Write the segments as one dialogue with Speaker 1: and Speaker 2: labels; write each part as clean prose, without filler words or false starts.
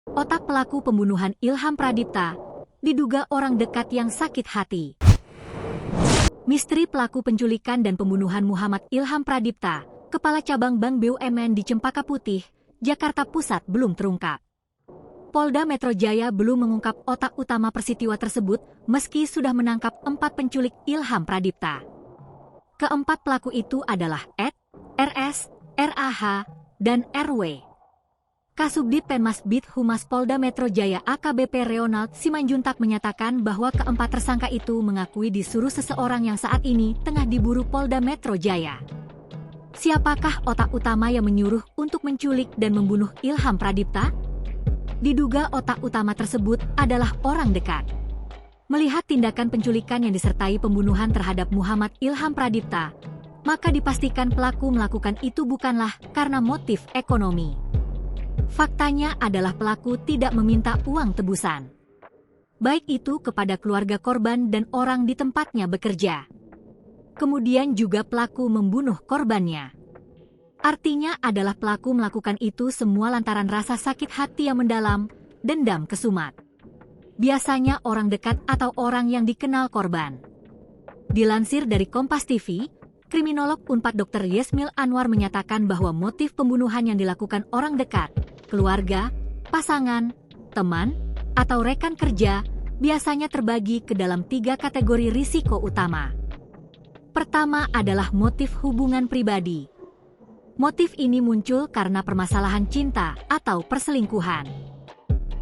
Speaker 1: Otak pelaku pembunuhan Ilham Pradipta diduga orang dekat yang sakit hati. Misteri pelaku penculikan dan pembunuhan Muhammad Ilham Pradipta, Kepala Cabang Bank BUMN di Cempaka Putih, Jakarta Pusat belum terungkap. Polda Metro Jaya belum mengungkap otak utama peristiwa tersebut meski sudah menangkap 4 penculik Ilham Pradipta. Keempat pelaku itu adalah Ed, RS, RAH, dan RW. Kasubdit Penmas Bid Humas Polda Metro Jaya AKBP Reonald Simanjuntak menyatakan bahwa keempat tersangka itu mengakui disuruh seseorang yang saat ini tengah diburu Polda Metro Jaya. Siapakah otak utama yang menyuruh untuk menculik dan membunuh Ilham Pradipta? Diduga otak utama tersebut adalah orang dekat. Melihat tindakan penculikan yang disertai pembunuhan terhadap Muhammad Ilham Pradipta, maka dipastikan pelaku melakukan itu bukanlah karena motif ekonomi. Faktanya adalah pelaku tidak meminta uang tebusan, baik itu kepada keluarga korban dan orang di tempatnya bekerja. Kemudian juga pelaku membunuh korbannya. Artinya adalah pelaku melakukan itu semua lantaran rasa sakit hati yang mendalam, dendam kesumat. Biasanya orang dekat atau orang yang dikenal korban. Dilansir dari Kompas TV, kriminolog Unpad Dr. Yesmil Anwar menyatakan bahwa motif pembunuhan yang dilakukan orang dekat, keluarga, pasangan, teman, atau rekan kerja biasanya terbagi ke dalam 3 kategori risiko utama. Pertama adalah motif hubungan pribadi. Motif ini muncul karena permasalahan cinta atau perselingkuhan.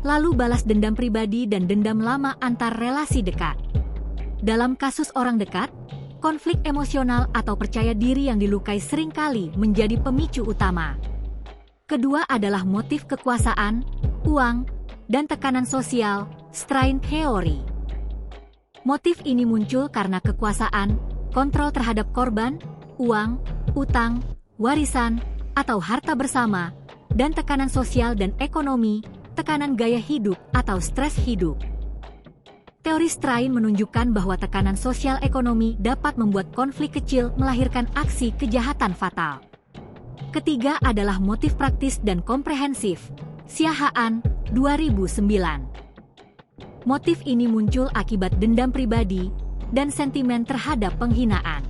Speaker 1: Lalu balas dendam pribadi dan dendam lama antar relasi dekat. Dalam kasus orang dekat, konflik emosional atau percaya diri yang dilukai seringkali menjadi pemicu utama. Kedua adalah motif kekuasaan, uang, dan tekanan sosial, strain theory. Motif ini muncul karena kekuasaan, kontrol terhadap korban, uang, utang, warisan, atau harta bersama, dan tekanan sosial dan ekonomi, tekanan gaya hidup atau stres hidup. Teori strain menunjukkan bahwa tekanan sosial ekonomi dapat membuat konflik kecil melahirkan aksi kejahatan fatal. Ketiga adalah motif praktis dan komprehensif, Siahaan, 2009. Motif ini muncul akibat dendam pribadi dan sentimen terhadap penghinaan.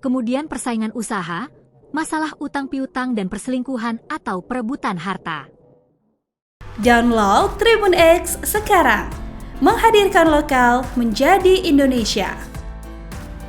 Speaker 1: Kemudian persaingan usaha, masalah utang piutang dan perselingkuhan atau perebutan harta.
Speaker 2: Download Tribun X sekarang, menghadirkan lokal menjadi Indonesia.